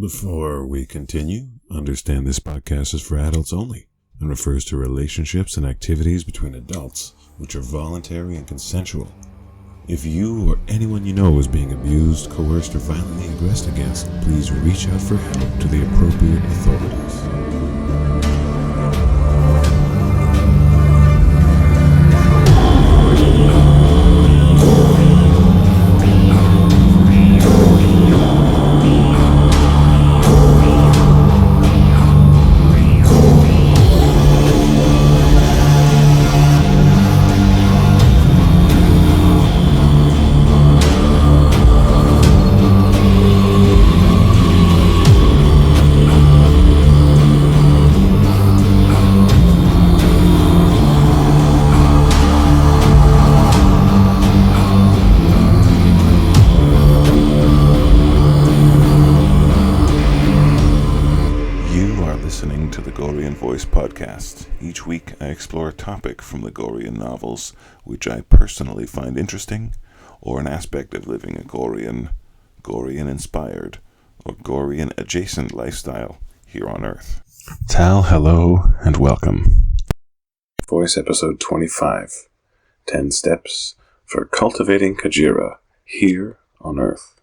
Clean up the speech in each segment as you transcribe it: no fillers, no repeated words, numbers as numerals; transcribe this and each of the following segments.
Before we continue, understand this podcast is for adults only and refers to relationships and activities between adults which are voluntary and consensual. If you or anyone you know is being abused, coerced, or violently aggressed against, please reach out for help to the appropriate authorities. To the Gorean Voice podcast. Each week I explore a topic from the Gorean novels which I personally find interesting, or an aspect of living a Gorean inspired, or Gorean adjacent lifestyle here on Earth. Tal, hello, and welcome. Voice episode 25, 10 Steps for Cultivating Kajirae here on Earth.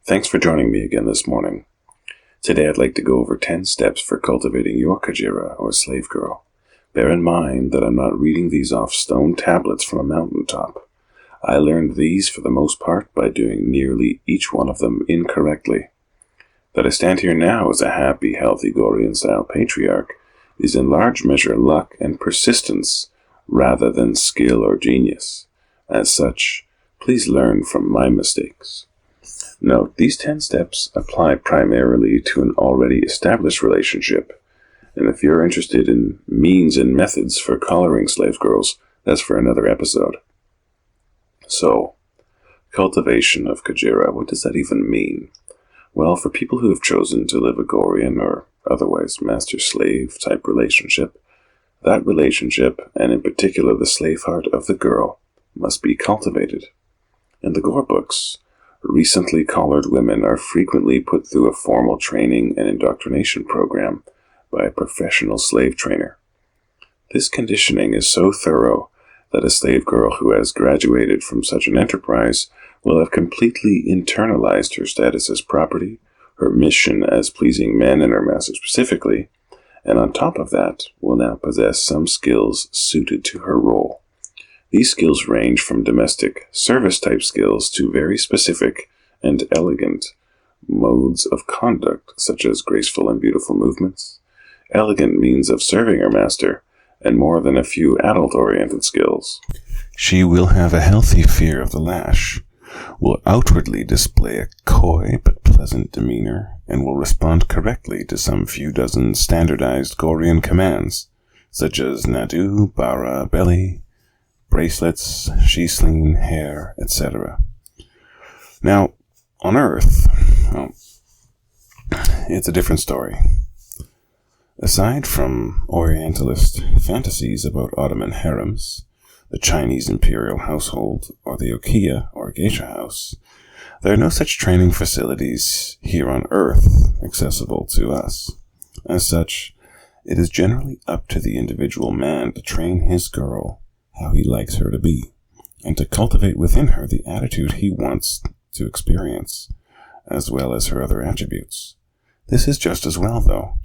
Thanks for joining me again this morning. Today I'd like to go over 10 steps for cultivating your Kajirae or slave girl. Bear in mind that I'm not reading these off stone tablets from a mountaintop. I learned these for the most part by doing nearly each one of them incorrectly. That I stand here now as a happy, healthy Gorean-style patriarch is in large measure luck and persistence rather than skill or genius. As such, please learn from my mistakes. Note, these 10 steps apply primarily to an already established relationship, and if you're interested in means and methods for collaring slave girls, that's for another episode. So, cultivation of Kajirae, what does that even mean? Well, for people who have chosen to live a Gorean or otherwise master-slave type relationship, that relationship, and in particular the slave heart of the girl, must be cultivated. In the Gore books, recently collared women are frequently put through a formal training and indoctrination program by a professional slave trainer. This conditioning is so thorough that a slave girl who has graduated from such an enterprise will have completely internalized her status as property, her mission as pleasing men and her master specifically, and on top of that will now possess some skills suited to her role. These skills range from domestic service-type skills to very specific and elegant modes of conduct, such as graceful and beautiful movements, elegant means of serving her master, and more than a few adult-oriented skills. She will have a healthy fear of the lash, will outwardly display a coy but pleasant demeanor, and will respond correctly to some few dozen standardized Gorean commands, such as nadu, bara, belly, bracelets, sheesling, hair, etc. Now, on Earth, well, it's a different story. Aside from Orientalist fantasies about Ottoman harems, the Chinese imperial household, or the okiya or geisha house, there are no such training facilities here on Earth accessible to us. As such, it is generally up to the individual man to train his girl how he likes her to be, and to cultivate within her the attitude he wants to experience, as well as her other attributes. This is just as well, though.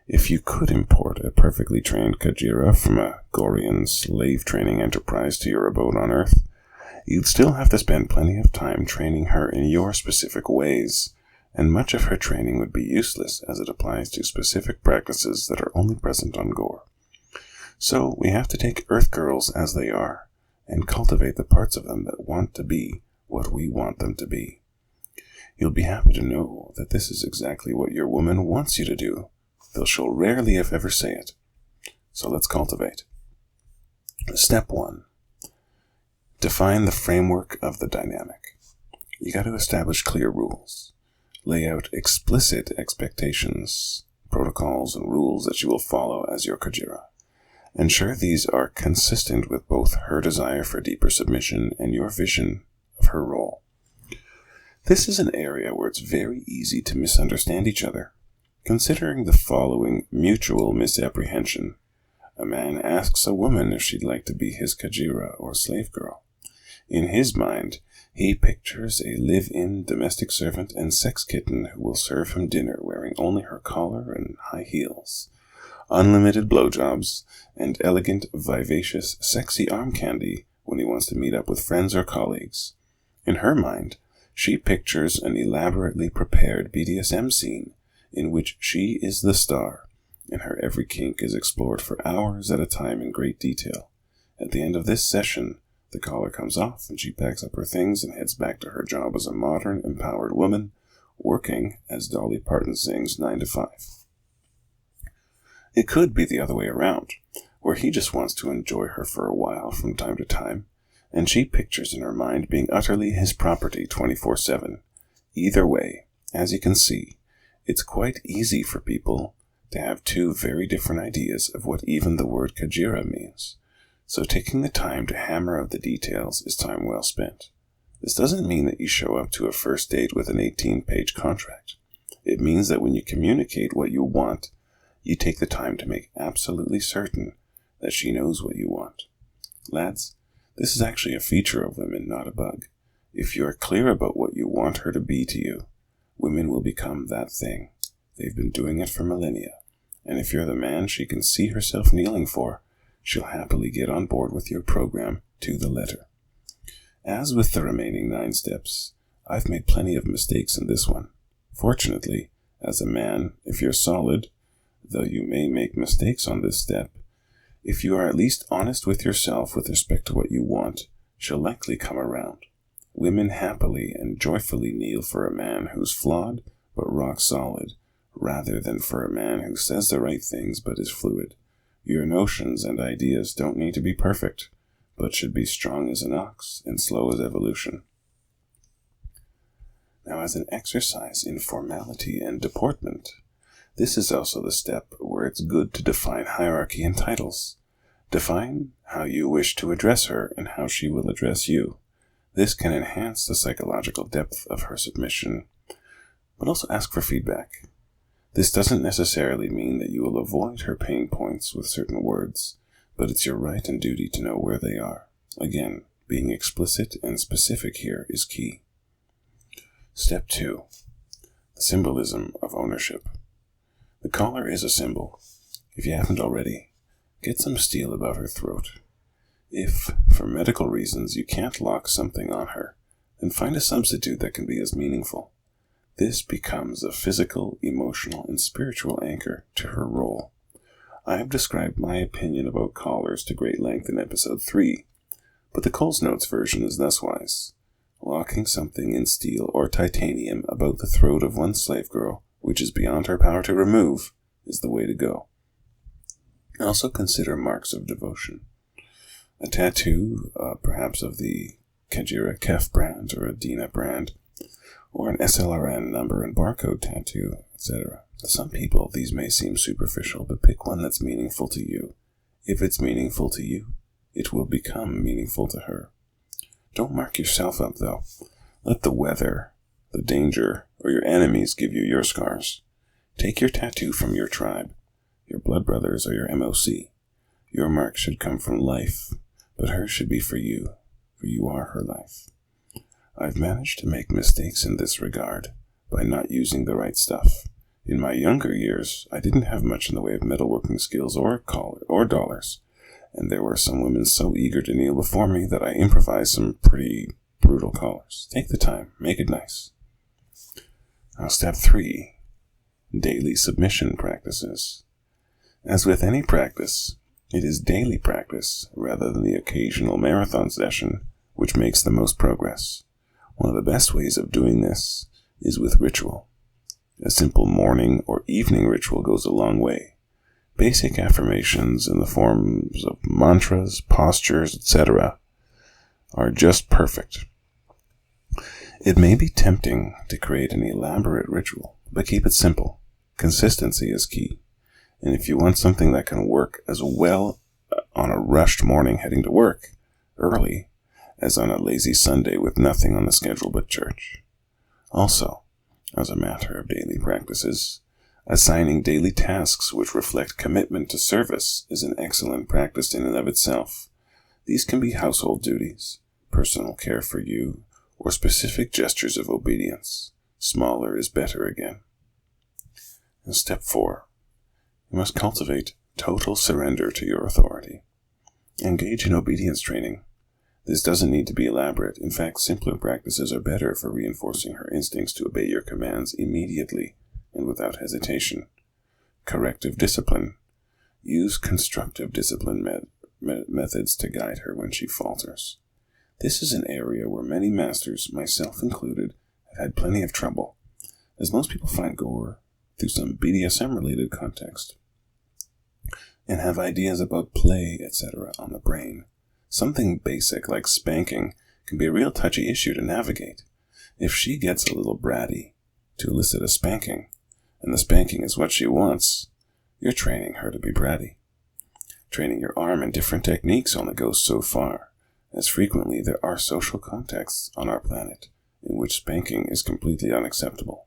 If you could import a perfectly trained Kajirae from a Gorean slave training enterprise to your abode on Earth, you'd still have to spend plenty of time training her in your specific ways, and much of her training would be useless as it applies to specific practices that are only present on Gore. So we have to take Earth girls as they are, and cultivate the parts of them that want to be what we want them to be. You'll be happy to know that this is exactly what your woman wants you to do, though she'll rarely if ever say it. So let's cultivate. Step 1. Define the framework of the dynamic. You got to establish clear rules. Lay out explicit expectations, protocols, and rules that you will follow as your Kajirae. Ensure these are consistent with both her desire for deeper submission and your vision of her role. This is an area where it's very easy to misunderstand each other. Considering the following mutual misapprehension. A man asks a woman if she'd like to be his Kajirae or slave girl. In his mind, he pictures a live-in domestic servant and sex kitten who will serve him dinner wearing only her collar and high heels, unlimited blowjobs, and elegant, vivacious, sexy arm candy when he wants to meet up with friends or colleagues. In her mind, she pictures an elaborately prepared BDSM scene in which she is the star, and her every kink is explored for hours at a time in great detail. At the end of this session, the collar comes off and she packs up her things and heads back to her job as a modern, empowered woman, working, as Dolly Parton sings, 9 to 5. It could be the other way around, where he just wants to enjoy her for a while from time to time, and she pictures in her mind being utterly his property 24/7. Either way, as you can see, it's quite easy for people to have two very different ideas of what even the word Kajirae means. So taking the time to hammer out the details is time well spent. This doesn't mean that you show up to a first date with an 18-page contract. It means that when you communicate what you want, you take the time to make absolutely certain that she knows what you want. Lads, this is actually a feature of women, not a bug. If you are clear about what you want her to be to you, women will become that thing. They've been doing it for millennia. And if you're the man she can see herself kneeling for, she'll happily get on board with your program to the letter. As with the remaining 9 steps, I've made plenty of mistakes in this one. Fortunately, as a man, if you're solid, though you may make mistakes on this step, if you are at least honest with yourself with respect to what you want, she'll likely come around. Women happily and joyfully kneel for a man who's flawed but rock solid, rather than for a man who says the right things but is fluid. Your notions and ideas don't need to be perfect, but should be strong as an ox and slow as evolution. Now, as an exercise in formality and deportment, this is also the step where it's good to define hierarchy and titles. Define how you wish to address her and how she will address you. This can enhance the psychological depth of her submission, but also ask for feedback. This doesn't necessarily mean that you will avoid her pain points with certain words, but it's your right and duty to know where they are. Again, being explicit and specific here is key. Step 2. The symbolism of ownership. The collar is a symbol. If you haven't already, get some steel above her throat. If, for medical reasons, you can't lock something on her, then find a substitute that can be as meaningful. This becomes a physical, emotional, and spiritual anchor to her role. I have described my opinion about collars to great length in episode 3, but the Coles Notes version is thuswise. Locking something in steel or titanium about the throat of one slave girl, which is beyond her power to remove, is the way to go. Also consider marks of devotion. A tattoo, perhaps of the Kajirae Kef brand or a Dina brand, or an SLRN number and barcode tattoo, etc. To some people, these may seem superficial, but pick one that's meaningful to you. If it's meaningful to you, it will become meaningful to her. Don't mark yourself up, though. Let the weather, the danger, or your enemies give you your scars. Take your tattoo from your tribe, your blood brothers, or your MOC. Your mark should come from life, but hers should be for you are her life. I've managed to make mistakes in this regard by not using the right stuff. In my younger years, I didn't have much in the way of metalworking skills or collar or dollars, and there were some women so eager to kneel before me that I improvised some pretty brutal collars. Take the time, make it nice. Now, step 3, daily submission practices. As with any practice, it is daily practice rather than the occasional marathon session which makes the most progress. One of the best ways of doing this is with ritual. A simple morning or evening ritual goes a long way. Basic affirmations in the forms of mantras, postures, etc. are just perfect. It may be tempting to create an elaborate ritual, but keep it simple. Consistency is key. And if you want something that can work as well on a rushed morning heading to work early as on a lazy Sunday with nothing on the schedule but church, Also, as a matter of daily practices, assigning daily tasks which reflect commitment to service is an excellent practice in and of itself. These can be household duties, personal care for you, or specific gestures of obedience. Smaller is better again. And step 4. You must cultivate total surrender to your authority. Engage in obedience training. This doesn't need to be elaborate. In fact, simpler practices are better for reinforcing her instincts to obey your commands immediately and without hesitation. Corrective discipline. Use constructive discipline methods to guide her when she falters. This is an area where many masters, myself included, have had plenty of trouble, as most people find gore through some BDSM-related context, and have ideas about play, etc. on the brain. Something basic like spanking can be a real touchy issue to navigate. If she gets a little bratty to elicit a spanking, and the spanking is what she wants, you're training her to be bratty. Training your arm in different techniques only goes so far, as frequently there are social contexts on our planet in which spanking is completely unacceptable.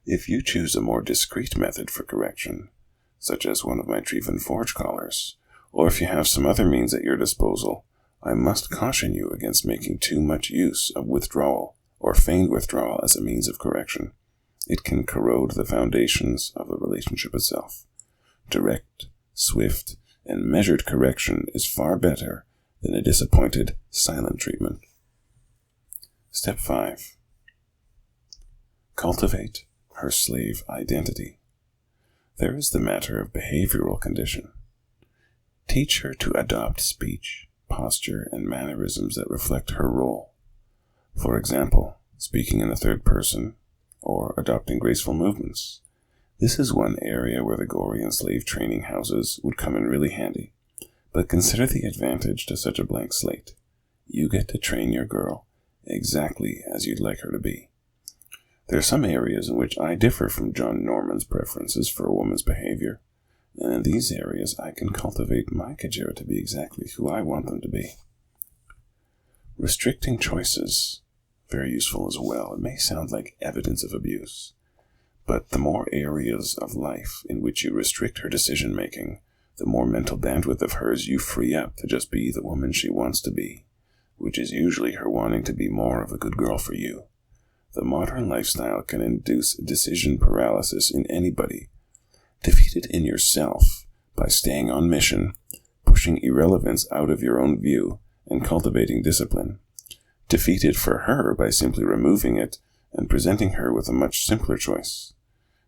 If you choose a more discreet method for correction, such as one of my Deepen forge collars, or if you have some other means at your disposal, I must caution you against making too much use of withdrawal or feigned withdrawal as a means of correction. It can corrode the foundations of the relationship itself. Direct, swift, and measured correction is far better than a disappointed, silent treatment. Step 5. Cultivate her slave identity. There is the matter of behavioral condition. Teach her to adopt speech, posture, and mannerisms that reflect her role. For example, speaking in the third person, or adopting graceful movements. This is one area where the Gorean slave training houses would come in really handy. But consider the advantage to such a blank slate. You get to train your girl exactly as you'd like her to be. There are some areas in which I differ from John Norman's preferences for a woman's behavior, and in these areas I can cultivate my Kajirae to be exactly who I want them to be. Restricting choices, very useful as well. It may sound like evidence of abuse, but the more areas of life in which you restrict her decision-making, the more mental bandwidth of hers you free up to just be the woman she wants to be, which is usually her wanting to be more of a good girl for you. The modern lifestyle can induce decision paralysis in anybody. Defeat it in yourself by staying on mission, pushing irrelevance out of your own view, and cultivating discipline. Defeat it for her by simply removing it and presenting her with a much simpler choice.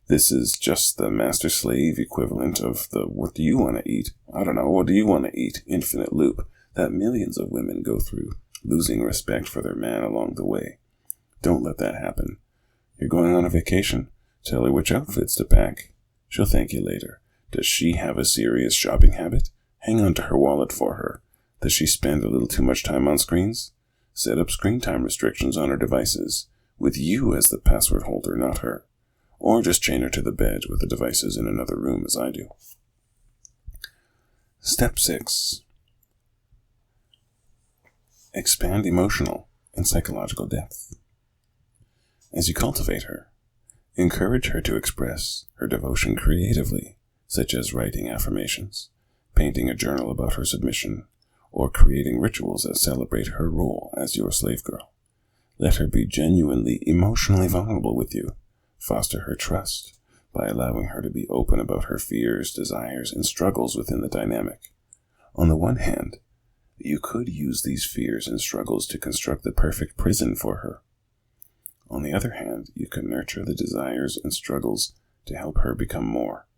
This is just the master-slave equivalent of the what do you want to eat? I don't know, what do you want to eat? Infinite loop that millions of women go through, losing respect for their man along the way. Don't let that happen. You're going on a vacation. Tell her which outfits to pack. She'll thank you later. Does she have a serious shopping habit? Hang on to her wallet for her. Does she spend a little too much time on screens? Set up screen time restrictions on her devices, with you as the password holder, not her. Or just chain her to the bed with the devices in another room as I do. Step 6. Expand emotional and psychological depth. As you cultivate her, encourage her to express her devotion creatively, such as writing affirmations, painting a journal about her submission, or creating rituals that celebrate her role as your slave girl. Let her be genuinely emotionally vulnerable with you. Foster her trust by allowing her to be open about her fears, desires, and struggles within the dynamic. On the one hand, you could use these fears and struggles to construct the perfect prison for her. On the other hand, you can nurture the desires and struggles to help her become more.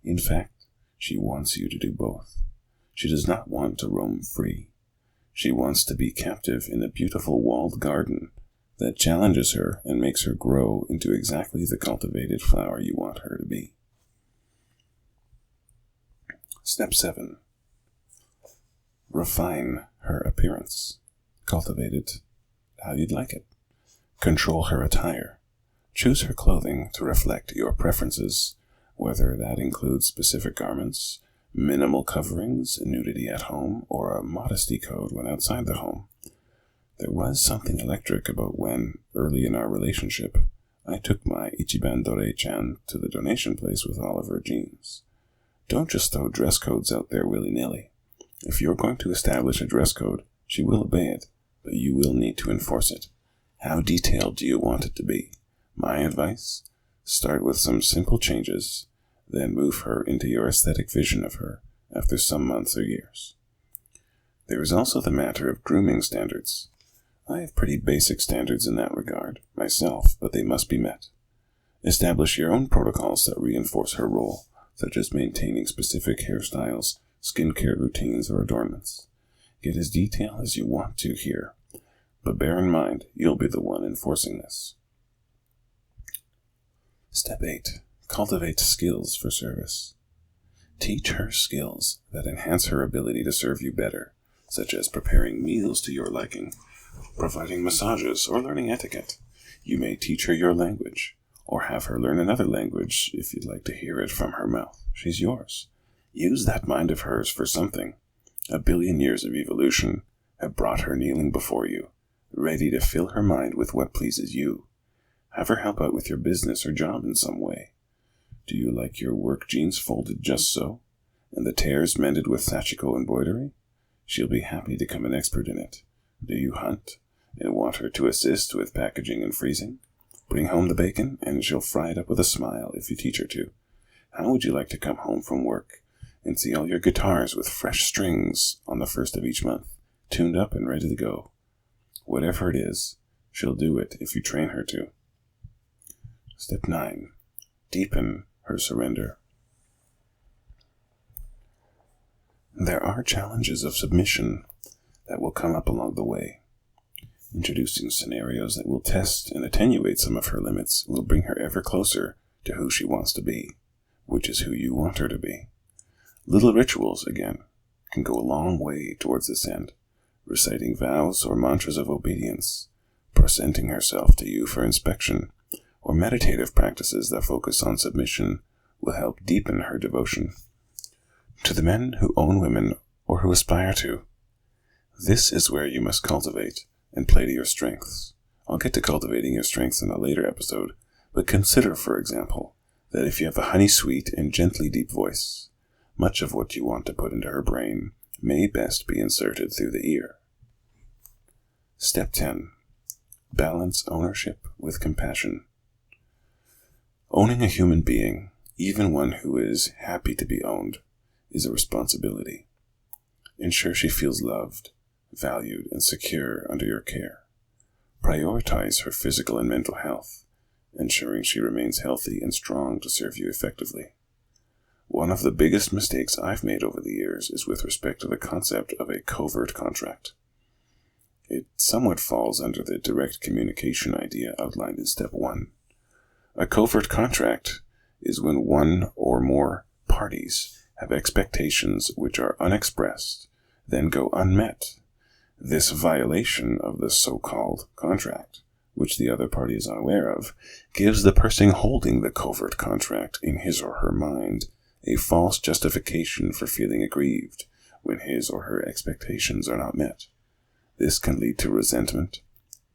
In fact, she wants you to do both. She does not want to roam free. She wants to be captive in a beautiful walled garden that challenges her and makes her grow into exactly the cultivated flower you want her to be. Step 7. Refine her appearance. Cultivate it how you'd like it. Control her attire. Choose her clothing to reflect your preferences, whether that includes specific garments, minimal coverings, nudity at home, or a modesty code when outside the home. There was something electric about when, early in our relationship, I took my Ichiban Dore-chan to the donation place with all of her jeans. Don't just throw dress codes out there willy-nilly. If you're going to establish a dress code, she will obey it, but you will need to enforce it. How detailed do you want it to be? My advice? Start with some simple changes, then move her into your aesthetic vision of her after some months or years. There is also the matter of grooming standards. I have pretty basic standards in that regard, myself, but they must be met. Establish your own protocols that reinforce her role, such as maintaining specific hairstyles, skincare routines, or adornments. Get as detailed as you want to here, but bear in mind, you'll be the one enforcing this. Step 8. Cultivate skills for service. Teach her skills that enhance her ability to serve you better, such as preparing meals to your liking, providing massages, or learning etiquette. You may teach her your language, or have her learn another language if you'd like to hear it from her mouth. She's yours. Use that mind of hers for something. 1 billion years of evolution have brought her kneeling before you, ready to fill her mind with what pleases you. Have her help out with your business or job in some way. Do you like your work jeans folded just so, and the tears mended with sachiko embroidery? She'll be happy to become an expert in it. Do you hunt, and want her to assist with packaging and freezing? Bring home the bacon, and she'll fry it up with a smile if you teach her to. How would you like to come home from work and see all your guitars with fresh strings on the 1st of each month, tuned up and ready to go? Whatever it is, she'll do it if you train her to. Step 9. Deepen her surrender. There are challenges of submission that will come up along the way. Introducing scenarios that will test and attenuate some of her limits will bring her ever closer to who she wants to be, which is who you want her to be. Little rituals, again, can go a long way towards this end. Reciting vows or mantras of obedience, presenting herself to you for inspection, or meditative practices that focus on submission will help deepen her devotion. To the men who own women or who aspire to, this is where you must cultivate and play to your strengths. I'll get to cultivating your strengths in a later episode, but consider, for example, that if you have a honey-sweet and gently deep voice, much of what you want to put into her brain may best be inserted through the ear. Step 10. Balance ownership with compassion. Owning a human being, even one who is happy to be owned, is a responsibility. Ensure she feels loved, valued, and secure under your care. Prioritize her physical and mental health, ensuring she remains healthy and strong to serve you effectively. One of the biggest mistakes I've made over the years is with respect to the concept of a covert contract. It somewhat falls under the direct communication idea outlined in Step 1. A covert contract is when one or more parties have expectations which are unexpressed, then go unmet. This violation of the so-called contract, which the other party is unaware of, gives the person holding the covert contract in his or her mind a false justification for feeling aggrieved when his or her expectations are not met. This can lead to resentment,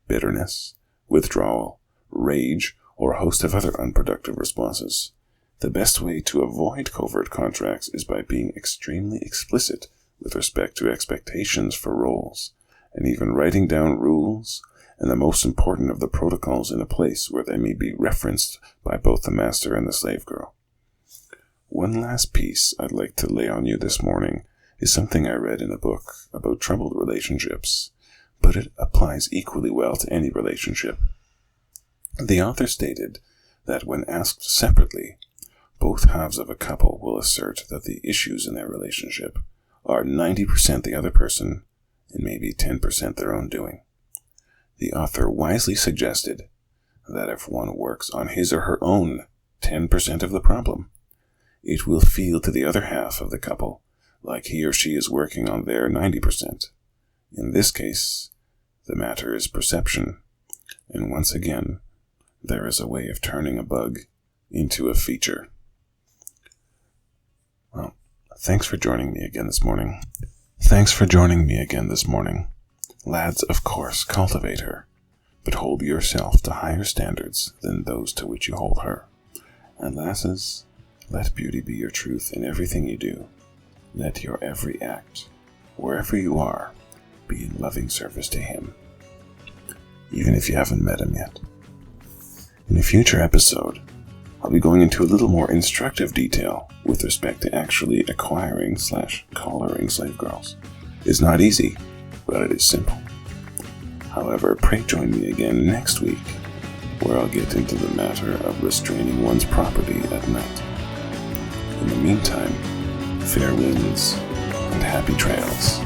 bitterness, withdrawal, rage, or a host of other unproductive responses. The best way to avoid covert contracts is by being extremely explicit with respect to expectations for roles, and even writing down rules and the most important of the protocols in a place where they may be referenced by both the master and the slave girl. One last piece I'd like to lay on you this morning is something I read in a book about troubled relationships, but it applies equally well to any relationship. The author stated that when asked separately, both halves of a couple will assert that the issues in their relationship are 90% the other person and maybe 10% their own doing. The author wisely suggested that if one works on his or her own 10% of the problem, it will feel to the other half of the couple like he or she is working on their 90%. In this case, the matter is perception, and once again, there is a way of turning a bug into a feature. Well, thanks for joining me again this morning. Lads, of course, cultivate her, but hold yourself to higher standards than those to which you hold her. And lasses, let beauty be your truth in everything you do. Let your every act, wherever you are, be in loving service to him, even if you haven't met him yet. In a future episode, I'll be going into a little more instructive detail with respect to actually acquiring/collaring slave girls. It's not easy, but it is simple. However, pray join me again next week, where I'll get into the matter of restraining one's property at night. In the meantime, fair winds and happy trails.